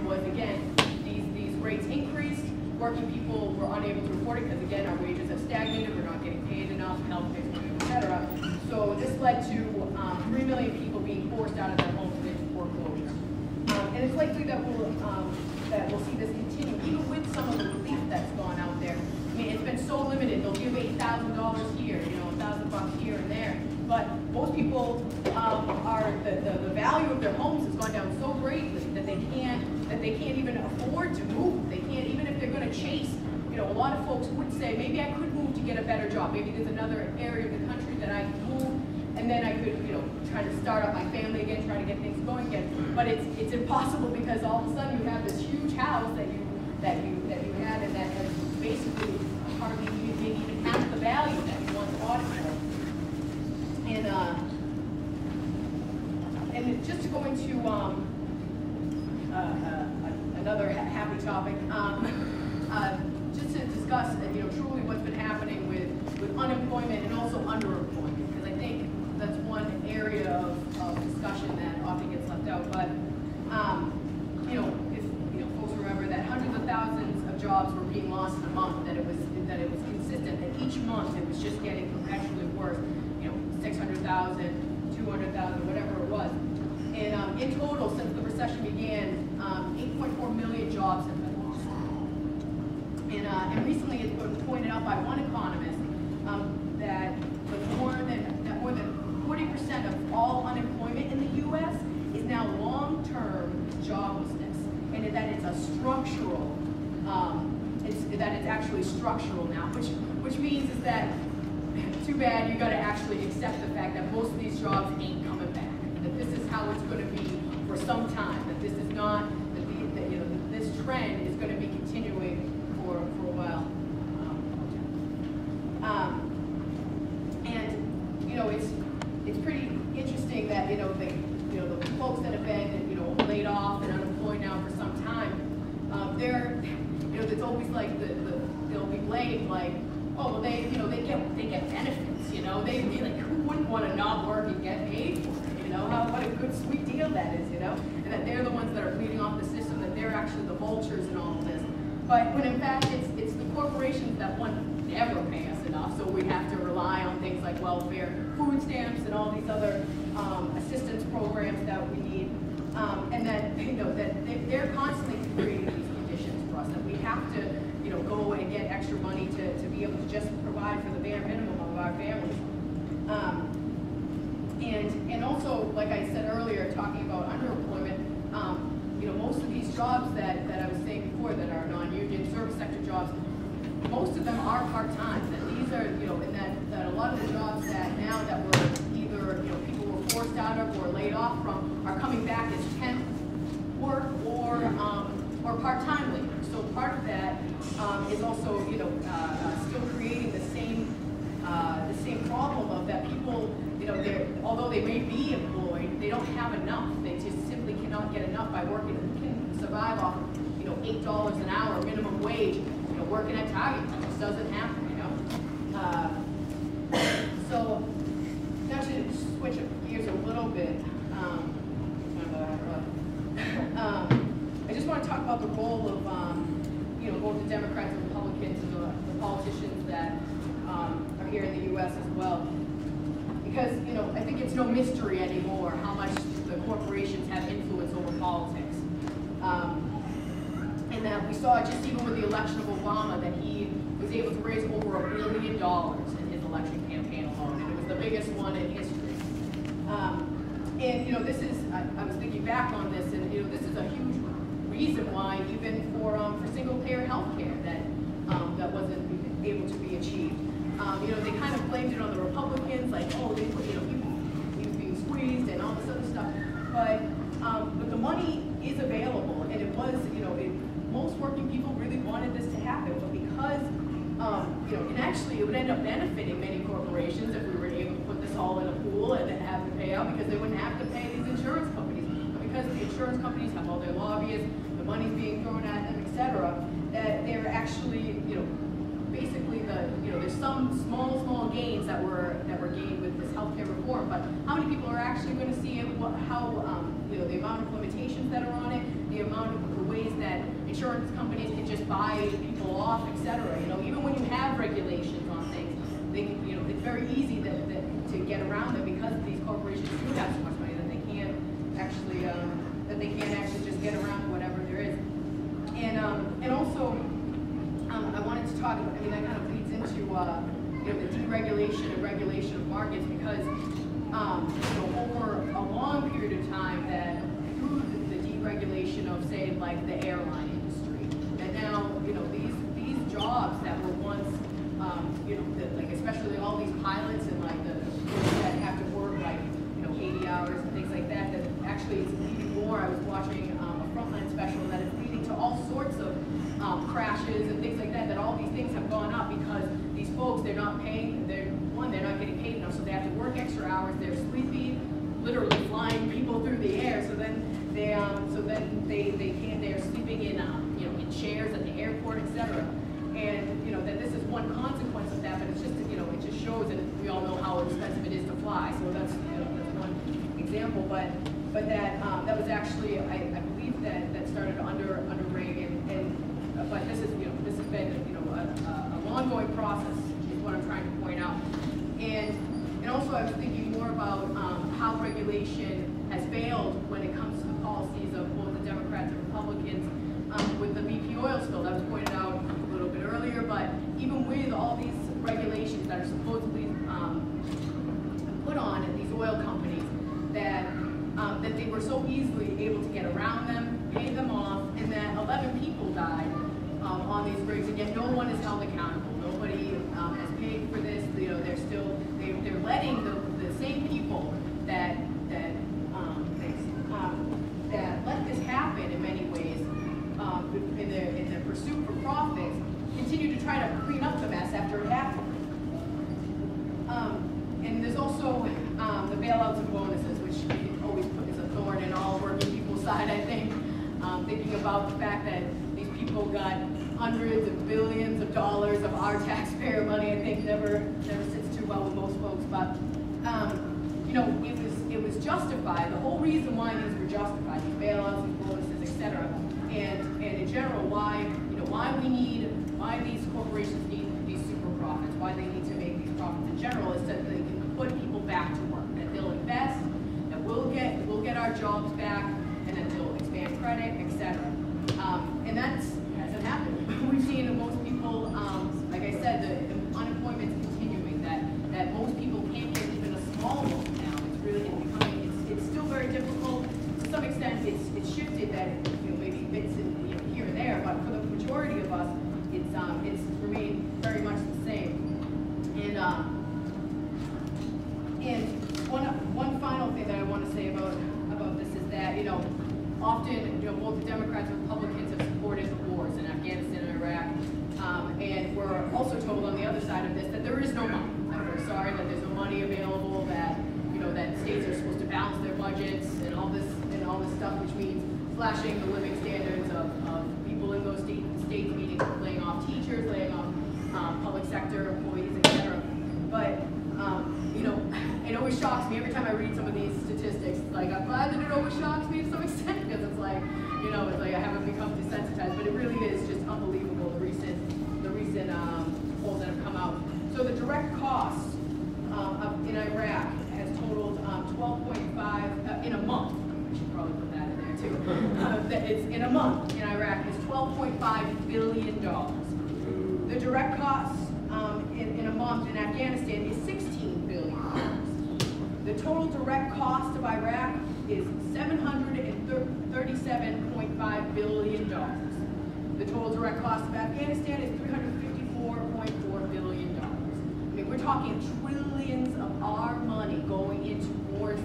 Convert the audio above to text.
was, again, these rates increased, working people were unable to afford it because, again, our wages have stagnated, we're not getting paid enough, health care, etc. So this led to 3 million people being forced out of their homes and into foreclosure. And it's likely that we'll see this continue, even with some of the relief that's gone out there. I mean, it's been so limited. They'll give $8,000 here, you know, $1,000 here and there. But most people the value of their homes has gone down so greatly that they can't even afford to move. They can't, even if they're going to chase. You know, a lot of folks would say, maybe I could move to get a better job. Maybe there's another area of the country that I can move, and then I could, you know, try to start up my family again, try to get things going again. But it's impossible because all of a sudden you have this huge house that you had, and that has basically hardly even half the value that you once bought it for. And just to go into another happy topic, just to discuss, you know, truly what's been happening with unemployment and also underemployment, because I think that's one area of discussion that often gets left out. But you know, if folks remember that hundreds of thousands of jobs were being lost in a month, that it was consistent, that each month it was just getting perpetually worse. You know, 600,000, 200,000, whatever it was. And in total, since the recession began, 8.4 million jobs have been lost. And recently, it's been pointed out by one economist that more than 40% of all unemployment in the U.S. is now long-term joblessness, and that it's a structural. That it's actually structural now, which means is that too bad, you got to actually accept the fact that most of these jobs ain't coming back. That this is how it's going to be for some time. That this is not that you know, this trend is going to be continuing for a while. And you know, it's pretty interesting that the folks that have been laid off and unemployed now for some time, it's always like they'll be blamed like, oh, well, they get benefits, they like, who wouldn't want to not work and get paid for it, what a good sweet deal that is, and that they're the ones that are bleeding off the system, that they're actually the vultures in all of this. But when in fact it's the corporations that never pay us enough, so we have to rely on things like welfare, food stamps, and all these other assistance programs that we need, and that that they're constantly creating these conditions for us, that we have to go and get extra money to be able to just provide for the bare minimum of our families. And also, like I said earlier, talking about underemployment, most of these jobs that I was saying before that are non-union service sector jobs, most of them are part-time. That these are, and that a lot of the jobs that now that were either, people were forced out of or laid off from are coming back as temp work or part-time labor. So part of that is also, still creating the same problem of that people, although they may be employed, they don't have enough. They just simply cannot get enough by working. You can survive off, $8 an hour minimum wage, working at Target. It just doesn't happen, So now to switch gears a little bit. I just want to talk about the role of, both the Democrats and Republicans and the politicians that are here in the U.S. as well. Because, I think it's no mystery anymore how much the corporations have influence over politics. And that we saw just even with the election of Obama that he was able to raise over $1 billion in his election campaign alone. And it was the biggest one in history. And, this is, I was thinking back on this, and, this is a huge reason why even for single-payer health care that wasn't able to be achieved. They kind of blamed it on the Republicans, like, oh, he was being squeezed and all this other stuff. But the money is available, and it was, most working people really wanted this to happen, but because, and actually it would end up benefiting many corporations if we were able to put this all in a pool and then have to pay out, because they wouldn't have to pay these insurance companies. But because the insurance companies have all their lobbyists, the money's being thrown at them, etc., that they're actually, basically there's some small gains that were gained with this healthcare reform, but how many people are actually going to see it? The amount of limitations that are on it, the amount of the way insurance companies can just buy people off, etc. You know, even when you have regulations on things, you know, it's very easy to get around them because these corporations do have so much money that they can't actually just get around whatever there is. And also, I wanted to talk about, I mean, that kind of leads into you know, the deregulation and regulation of markets, because you know, over a long period of time, that through the deregulation of, say, like the airline industry, and now, you know, these jobs that were once you know, like especially all these pilots and like the that have to work like, you know, 80 hours and things like that, that actually it's leading more. I was watching a Frontline special that is leading to all sorts of crashes and things like that, that all these things have gone up because these folks, they're not paying, they're not getting paid enough, so they have to work extra hours, they're sleepy, literally flying people through the air, so then they can't, they're sleeping in, you know, in chairs at the airport, etc. And, you know, that this is one consequence of that, but it's just, you know, it just shows that we all know how expensive it is to fly. So that's, you know, that's one example. But that was actually, I believe that started under Reagan, but this is, you know, this has been, you know, a ongoing process is what I'm trying to point out. And also I was thinking more about how regulation has failed when it comes to the policies of both the Democrats and Republicans with the BP oil spill. That was pointed out a little bit earlier, but even with all these regulations that are supposedly put on at these oil companies, that they were so easily able to get around them, pay them off, and that 11 people died on these rigs, and yet no one is held accountable. Nobody has paid for this. You know, they're letting the same people that let this happen in many ways in the pursuit for profits, continue to try to clean up the mess after it happened. And there's also the bailouts and bonuses, which always is a thorn in all working people's side, I think. Thinking about the fact that these people got hundreds of billions of dollars of our taxpayer money, I think never sits too well with most folks. But you know, it was justified. The whole reason why these were justified, these bailouts, these bonuses, etc. And in general, why these corporations need these super profits, why they need to make these profits in general, is that they can put people back to work, that they'll invest, that we'll get our jobs back, and then they'll expand credit, etc. And that hasn't happened. We've seen that most people, like I said, the unemployment is continuing. That most people can't get even a small loan now. It's really becoming. It's still very difficult. To some extent, it's shifted that, you know, maybe bits in, you know, here and there, but for the majority of us, it's remained very much the same. And one final thing that I want to say about this is that, you know, often, you know, both the Democrats and Republicans have supported the wars in Afghanistan and Iraq, and we're also told on the other side of this that there is no money. That we're sorry that there's no money available. That, you know, that states are supposed to balance their budgets and all this stuff, which means slashing the living standards of people in those states, meaning laying off teachers, laying off public sector employees, etc. But you know, it always shocks me every time I read some of these statistics. Like, I'm glad that it always shocks me to some extent, because it's like, you know, it's like I haven't become desensitized, but it really is just unbelievable, the recent polls that have come out. So the direct costs in Iraq has totaled 12.5 in a month. I should probably put that in there too. That it's in a month in Iraq is $12.5 billion. The direct costs in a month in Afghanistan is $16 billion. The total direct cost of Iraq is $737.5 billion. The total direct cost of Afghanistan is $354.4 billion. I mean, we're talking trillions of our money going into wars